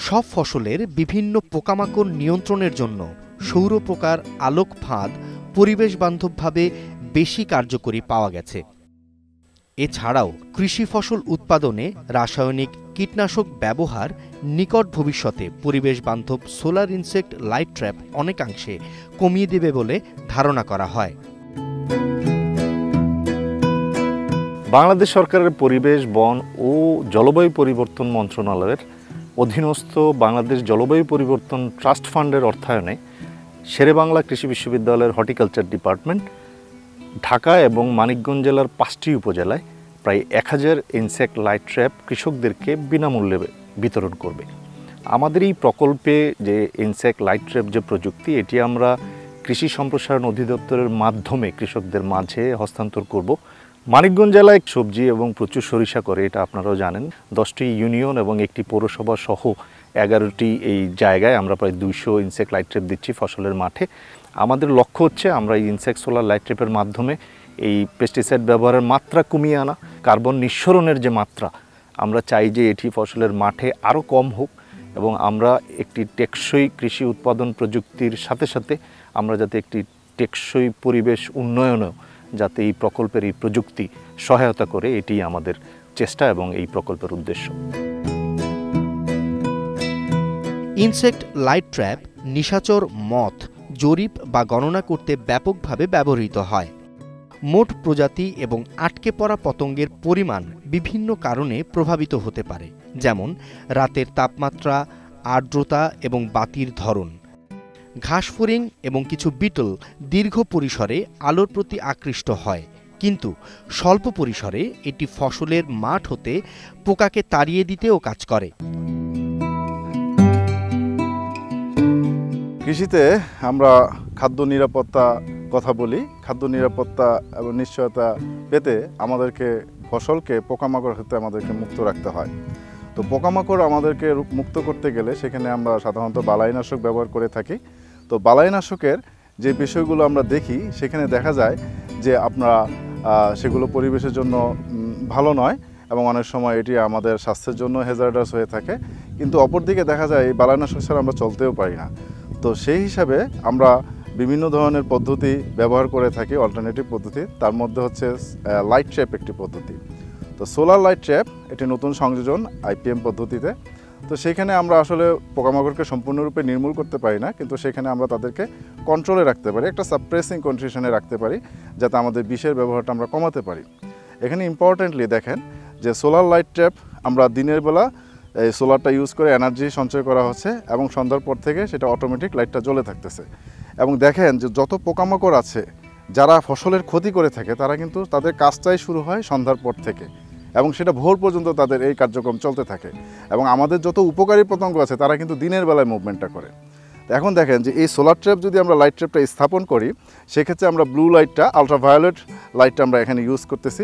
সব ফসলের বিভিন্ন পোকামাকড় নিয়ন্ত্রণের জন্য সৌর পোকার আলোক ফাঁদ পরিবেশ বান্ধবভাবে বেশি কার্যকরী পাওয়া গেছে। এছাড়াও কৃষি ফসল উৎপাদনে রাসায়নিক কীটনাশক ব্যবহার নিকট ভবিষ্যতে পরিবেশ বান্ধব সোলার ইনসেক্ট লাইট ট্র্যাপ অনেকাংশে কমিয়ে দেবে বলে ধারণা করা হয়। বাংলাদেশ সরকারের পরিবেশ, বন ও জলবায়ু পরিবর্তন মন্ত্রণালয়ের অধীনস্থ বাংলাদেশ জলবায়ু পরিবর্তন ট্রাস্ট ফান্ডের অর্থায়নে শেরেবাংলা কৃষি বিশ্ববিদ্যালয়ের হর্টিকালচার ডিপার্টমেন্ট ঢাকা এবং মানিকগঞ্জ জেলার 5টি উপজেলায় প্রায় 1000 ইনসেক্ট লাইট ট্র্যাপ কৃষকদেরকে বিনামূল্যে বিতরণ করবে। আমাদের এই প্রকল্পে যে ইনসেক্ট লাইট ট্র্যাপ যে প্রযুক্তি, এটি আমরা কৃষি সম্প্রসারণ অধিদপ্তরের মাধ্যমে কৃষকদের মাঝে হস্তান্তর করব। মানিকগঞ্জ জেলায় সবজি এবং প্রচুর সরিষা করে, এটা আপনারাও জানেন। 10টি ইউনিয়ন এবং একটি পৌরসভা সহ 11টি এই জায়গায় আমরা প্রায় 200 ইনসেক্ট লাইট ট্র্যাপ দিচ্ছি ফসলের মাঠে। আমাদের লক্ষ্য হচ্ছে আমরা এই ইনসেক্ট সোলার লাইট ট্র্যাপের মাধ্যমে এই পেস্টিসাইড ব্যবহারের মাত্রা কমিয়ে আনা, কার্বন নিঃসরণের যে মাত্রা, আমরা চাই যে এটি ফসলের মাঠে আরও কম হোক এবং আমরা একটি টেকসই কৃষি উৎপাদন প্রযুক্তির সাথে সাথে আমরা যাতে একটি টেকসই পরিবেশ উন্নয়নেও যাতে এই প্রকল্পের এই প্রযুক্তি সহায়তা করে, এটি আমাদের চেষ্টা এবং এই প্রকল্পের উদ্দেশ্য। ইনসেক্ট লাইট ট্র্যাপ নিশাচর মথ জরিপ বা গণনা করতে ব্যাপকভাবে ব্যবহৃত হয়। মোট প্রজাতি এবং আটকে পড়া পতঙ্গের পরিমাণ বিভিন্ন কারণে প্রভাবিত হতে পারে, যেমন রাতের তাপমাত্রা, আর্দ্রতা এবং বাতির ধরন। ঘাসফড়িং এবং কিছু বিটল দীর্ঘ পরিসরে আলোর প্রতি আকৃষ্ট হয়, কিন্তু স্বল্প পরিসরে এটি ফসলের মাঠ হতে পোকাকে তাড়িয়ে দিতেও কাজ করে। কৃষিতে আমরা খাদ্য নিরাপত্তা কথা বলি। খাদ্য নিরাপত্তা এবং নিশ্চয়তা পেতে আমাদেরকে ফসলকে পোকামাকড় হতে আমাদেরকে মুক্ত রাখতে হয়। তো পোকামাকড় আমাদেরকে মুক্ত করতে গেলে সেখানে আমরা সাধারণত বালাইনাশক ব্যবহার করে থাকি। তো বালাইনাশকের যে বিষয়গুলো আমরা দেখি, সেখানে দেখা যায় যে আপনারা সেগুলো পরিবেশের জন্য ভালো নয় এবং অনেক সময় এটি আমাদের স্বাস্থ্যের জন্য হ্যাজার্ডাস হয়ে থাকে। কিন্তু অপরদিকে দেখা যায় এই বালাইনাশক ছাড়া আমরা চলতেও পারি না। তো সেই হিসাবে আমরা বিভিন্ন ধরনের পদ্ধতি ব্যবহার করে থাকি, অল্টারনেটিভ পদ্ধতি। তার মধ্যে হচ্ছে লাইট ট্র্যাপ একটি পদ্ধতি। তো সোলার লাইট ট্র্যাপ এটি নতুন সংযোজন আইপিএম পদ্ধতিতে। তো সেখানে আমরা আসলে পোকামাকড়কে সম্পূর্ণরূপে নির্মূল করতে পারি না, কিন্তু সেখানে আমরা তাদেরকে কন্ট্রোলে রাখতে পারি, একটা সাপ্রেসিং কন্ডিশনে রাখতে পারি, যাতে আমাদের বিষের ব্যবহারটা আমরা কমাতে পারি। এখানে ইম্পর্টেন্টলি দেখেন যে সোলার লাইট ট্র্যাপ আমরা দিনের বেলা এই সোলারটা ইউজ করে এনার্জি সঞ্চয় করা হচ্ছে এবং সন্ধ্যার পর থেকে সেটা অটোমেটিক লাইটটা জ্বলে থাকতেছে। এবং দেখেন যে যত পোকামাকড় আছে যারা ফসলের ক্ষতি করে থাকে, তারা কিন্তু তাদের কাজটাই শুরু হয় সন্ধ্যার পর থেকে এবং সেটা ভোর পর্যন্ত তাদের এই কার্যক্রম চলতে থাকে। এবং আমাদের যত উপকারী পতঙ্গ আছে তারা কিন্তু দিনের বেলায় মুভমেন্টটা করে। এখন দেখেন যে এই সোলার ট্র্যাপ যদি আমরা লাইট ট্র্যাপটা স্থাপন করি, সেক্ষেত্রে আমরা ব্লু লাইটটা, আলট্রাভায়োলেট লাইটটা আমরা এখানে ইউজ করতেছি।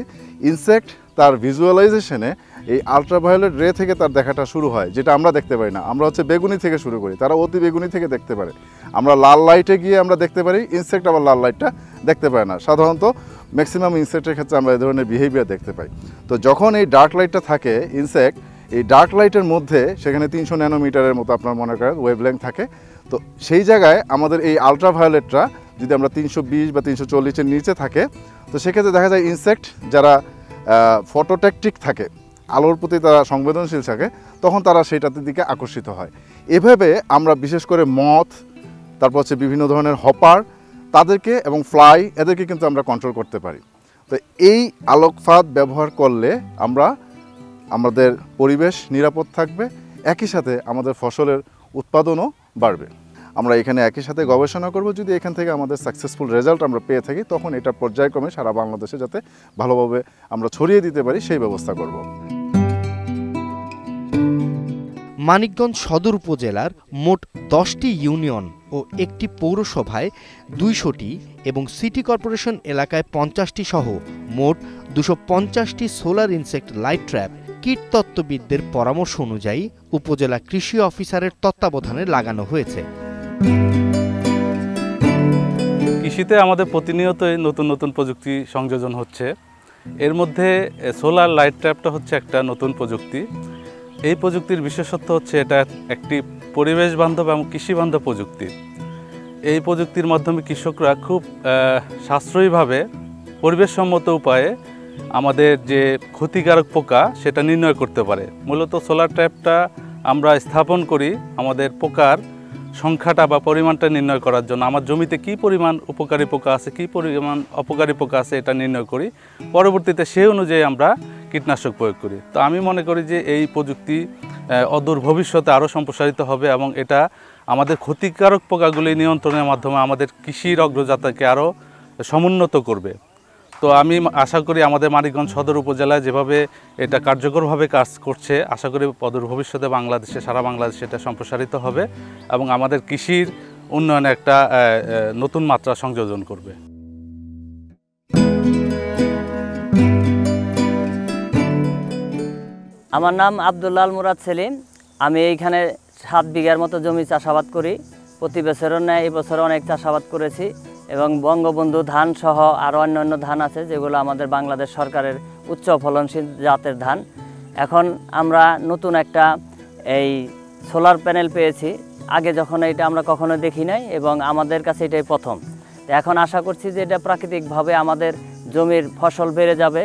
ইনসেক্ট তার ভিজুয়ালাইজেশনে এই আলট্রাভায়োলেট রে থেকে তার দেখাটা শুরু হয়, যেটা আমরা দেখতে পারি না। আমরা হচ্ছে বেগুনি থেকে শুরু করি, তারা অতি বেগুনি থেকে দেখতে পারে। আমরা লাল লাইটে গিয়ে আমরা দেখতে পারি, ইনসেক্ট আবার লাল লাইটটা দেখতে পায় না। সাধারণত ম্যাক্সিমাম ইনসেক্টের ক্ষেত্রে আমরা এই ধরনের বিহেভিয়ার দেখতে পাই। তো যখন এই ডার্ক লাইটটা থাকে, ইনসেক্ট এই ডার্ক লাইটের মধ্যে সেখানে 300 ন্যানোমিটারের মতো আপনার মনে করেন ওয়েভলেংথ থাকে। তো সেই জায়গায় আমাদের এই আলট্রাভায়োলেটটা যদি আমরা 320 বা 340-এর নিচে থাকে, তো সেক্ষেত্রে দেখা যায় ইনসেক্ট যারা ফটোট্যাকটিক থাকে, আলোর প্রতি তারা সংবেদনশীল থাকে, তখন তারা সেইটার দিকে আকর্ষিত হয়। এভাবে আমরা বিশেষ করে মথ, তারপর হচ্ছে বিভিন্ন ধরনের হপার, তাদেরকে এবং ফ্লাই, এদেরকে কিন্তু আমরা কন্ট্রোল করতে পারি। তো এই আলোকফাদ ব্যবহার করলে আমরা আমাদের পরিবেশ নিরাপদ থাকবে, একই সাথে আমাদের ফসলের উৎপাদনও বাড়বে। আমরা এখানে একই সাথে গবেষণা করব, যদি এখান থেকে আমাদের সাকসেসফুল রেজাল্ট আমরা পেয়ে থাকি, তখন এটা পর্যায়ক্রমে সারা বাংলাদেশে যাতে ভালোভাবে আমরা ছড়িয়ে দিতে পারি সেই ব্যবস্থা করব। মানিকগঞ্জ সদর উপজেলার মোট 10টি ইউনিয়ন ও একটি পৌরসভায় 200টি এবং সিটি কর্পোরেশন এলাকায় 50টি সহ মোট 250টি সোলার ইনসেক্ট লাইট ট্র্যাপ কীটতত্ত্ববিদদের পরামর্শ অনুযায়ী উপজেলা কৃষি অফিসারের তত্ত্বাবধানে লাগানো হয়েছে। কৃষিতে আমাদের প্রতিনিয়তই নতুন নতুন প্রযুক্তি সংযোজন হচ্ছে। এর মধ্যে সোলার লাইট ট্র্যাপটা হচ্ছে একটা নতুন প্রযুক্তি, এই প্রযুক্তির বিশেষত্ব হচ্ছে এটা একটি পরিবেশ বান্ধব এবং কৃষি বান্ধব প্রযুক্তি। এই প্রযুক্তির মাধ্যমে কৃষকরা খুব সাশ্রয়ীভাবে পরিবেশসম্মত উপায়ে আমাদের যে ক্ষতিকারক পোকা সেটা নির্ণয় করতে পারে। মূলত সোলার ট্র্যাপটা আমরা স্থাপন করি আমাদের পোকার সংখ্যাটা বা পরিমাণটা নির্ণয় করার জন্য। আমার জমিতে কী পরিমাণ উপকারী পোকা আছে, কী পরিমাণ অপকারী পোকা আছে এটা নির্ণয় করি, পরবর্তীতে সেই অনুযায়ী আমরা কীটনাশক প্রয়োগ করি। তো আমি মনে করি যে এই প্রযুক্তি অদূর ভবিষ্যতে আরও সম্প্রসারিত হবে এবং এটা আমাদের ক্ষতিকারক পোকাগুলি নিয়ন্ত্রণের মাধ্যমে আমাদের কৃষির অগ্রযাত্রাকে আরও সমুন্নত করবে। তো আমি আশা করি আমাদের মানিকগঞ্জ সদর উপজেলায় যেভাবে এটা কার্যকরভাবে কাজ করছে, আশা করি অদূর ভবিষ্যতে বাংলাদেশে, সারা বাংলাদেশে এটা সম্প্রসারিত হবে এবং আমাদের কৃষির উন্নয়নে একটা নতুন মাত্রা সংযোজন করবে। আমার নাম আব্দুল্লাহ আল মুরাদ সেলিম। আমি এইখানে 7 বিঘার মতো জমি চাষাবাদ করি। প্রতি বছরও নেয়, এই বছর অনেক চাষাবাদ করেছি এবং বঙ্গবন্ধু ধান সহ আরও অন্যান্য ধান আছে যেগুলো আমাদের বাংলাদেশ সরকারের উচ্চ ফলনশীল জাতের ধান। এখন আমরা নতুন একটা এই সোলার প্যানেল পেয়েছি। আগে যখন এটা আমরা কখনো দেখি নাই এবং আমাদের কাছে এটাই প্রথম। এখন আশা করছি যে এটা প্রাকৃতিকভাবে আমাদের জমির ফসল বেড়ে যাবে,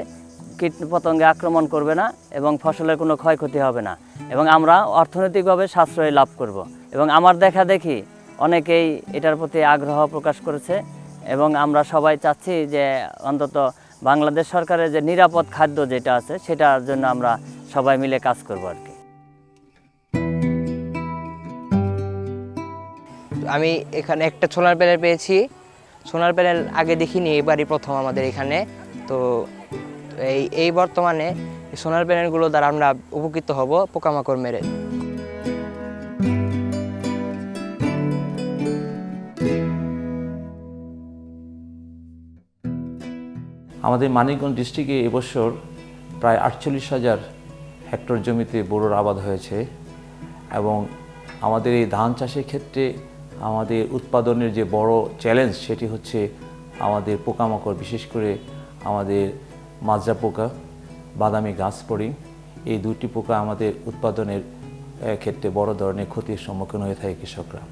কীট পতঙ্গে আক্রমণ করবে না এবং ফসলের কোনো ক্ষয়ক্ষতি হবে না এবং আমরা অর্থনৈতিকভাবে সাশ্রয় লাভ করব। এবং আমার দেখা দেখি অনেকেই এটার প্রতি আগ্রহ প্রকাশ করেছে এবং আমরা সবাই চাচ্ছি যে অন্তত বাংলাদেশ সরকারের যে নিরাপদ খাদ্য যেটা আছে সেটার জন্য আমরা সবাই মিলে কাজ করব আর কি। আমি এখানে একটা সোলার প্যানেল পেয়েছি। সোলার প্যানেল আগে দেখিনি, এবারই প্রথম আমাদের এখানে। তো এই বর্তমানে সোলার প্যানেলগুলো দ্বারা আমরা উপকৃত হব পোকামাকড় মেরে। আমাদের মানিকগঞ্জ ডিস্ট্রিক্টে এবছর প্রায় 48,000 হেক্টর জমিতে বোরোর আবাদ হয়েছে এবং আমাদের এই ধান চাষের ক্ষেত্রে আমাদের উৎপাদনের যে বড় চ্যালেঞ্জ সেটি হচ্ছে আমাদের পোকামাকড়, বিশেষ করে আমাদের মাজরা পোকা, বাদামি গাছপড়ি, এই দুটি পোকা আমাদের উৎপাদনের ক্ষেত্রে বড় ধরনের ক্ষতির সম্মুখীন হয়ে থাকে কৃষকরা।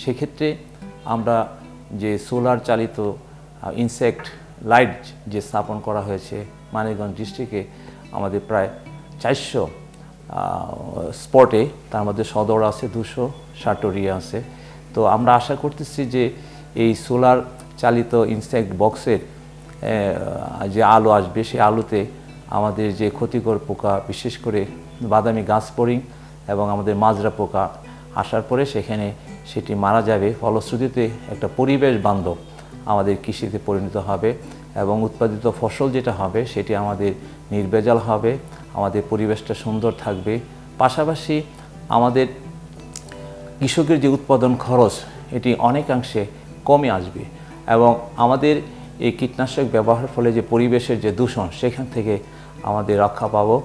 সেক্ষেত্রে আমরা যে সোলার চালিত ইনসেক্ট লাইট যে স্থাপন করা হয়েছে মানিকগঞ্জ ডিস্ট্রিক্টে আমাদের প্রায় 400 স্পটে, তার মধ্যে সদর আছে 200, সাটুরিয়া আছে। তো আমরা আশা করতেছি যে এই সোলার চালিত ইনসেক্ট বক্সের যে আলো আসবে সেই আলোতে আমাদের যে ক্ষতিকর পোকা, বিশেষ করে বাদামি গাছপড়ি এবং আমাদের মাজরা পোকা আসার পরে সেখানে সেটি মারা যাবে। ফলশ্রুতিতে একটা পরিবেশ বান্ধব আমাদের কৃষিতে পরিণত হবে এবং উৎপাদিত ফসল যেটা হবে সেটি আমাদের নির্ভেজাল হবে, আমাদের পরিবেশটা সুন্দর থাকবে। পাশাপাশি আমাদের কৃষকের যে উৎপাদন খরচ এটি অনেকাংশে কমে আসবে এবং আমাদের এই কীটনাশক ব্যবহারের ফলে যে পরিবেশের যে দূষণ সেখান থেকে আমাদের রক্ষা পাবো।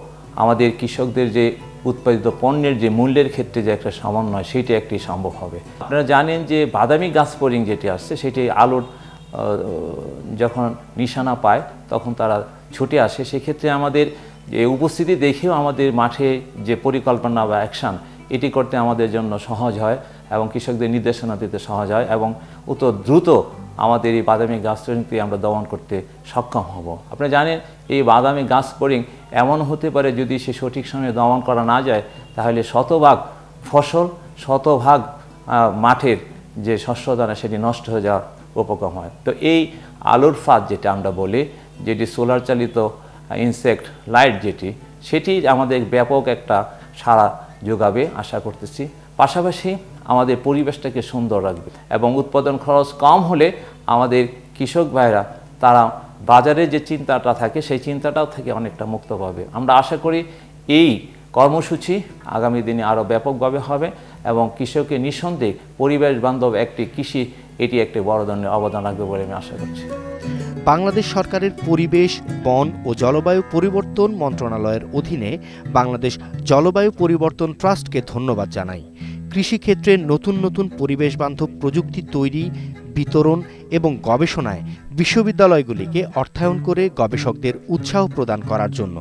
আমাদের কৃষকদের যে উৎপাদিত পণ্যের যে মূল্যের ক্ষেত্রে যে একটা সমন্বয় সেটি একটি সম্ভব হবে। আপনারা জানেন যে বাদামি গাছপড়ি যেটি আসছে সেটি আলুর যখন নিশানা পায় তখন তারা ছুটে আসে। সেক্ষেত্রে আমাদের যে উপস্থিতি দেখেও আমাদের মাঠে যে পরিকল্পনা বা অ্যাকশান এটি করতে আমাদের জন্য সহজ হয় এবং কৃষকদের নির্দেশনা দিতে সহজ হয় এবং অত দ্রুত আমাদের এই বাদামি গাছপড়িংকে আমরা দমন করতে সক্ষম হব। আপনি জানেন এই বাদামি গাছপড়িং এমন হতে পারে যদি সে সঠিক সময়ে দমন করা না যায় তাহলে শতভাগ ফসল, শতভাগ মাঠের যে শস্যদানা সেটি নষ্ট হয়ে যাওয়ার উপক্রম হয়। তো এই আলোর ফাঁদ যেটা আমরা বলি, যেটি সোলার চালিত ইনসেক্ট লাইট সেটি আমাদের ব্যাপক একটা সাড়া যোগাবে আশা করতেছি। পাশাপাশি আমাদের পরিবেশটাকে সুন্দর রাখবে এবং উৎপাদন খরচ কম হলে আমাদের কৃষক ভাইরা তারা বাজারে যে চিন্তাটা থাকে সেই চিন্তাটাও থেকে অনেকটা মুক্ত পাবে। আমরা আশা করি এই কর্মসূচি আগামী দিনে আরও ব্যাপকভাবে হবে এবং কৃষকের নিঃসন্দেহে পরিবেশ বান্ধব একটি কৃষি এটি একটি বড় ধরনের অবদান রাখবে বলে আমি আশা করছি। বাংলাদেশ সরকারের পরিবেশ, বন ও জলবায়ু পরিবর্তন মন্ত্রণালয়ের অধীনে বাংলাদেশ জলবায়ু পরিবর্তন ট্রাস্টকে ধন্যবাদ জানাই। কৃষিক্ষেত্রে নতুন নতুন পরিবেশ বান্ধব প্রযুক্তি তৈরি, বিতরণ এবং গবেষণায় বিশ্ববিদ্যালয়গুলিকে অর্থায়ন করে গবেষকদের উৎসাহ প্রদান করার জন্য।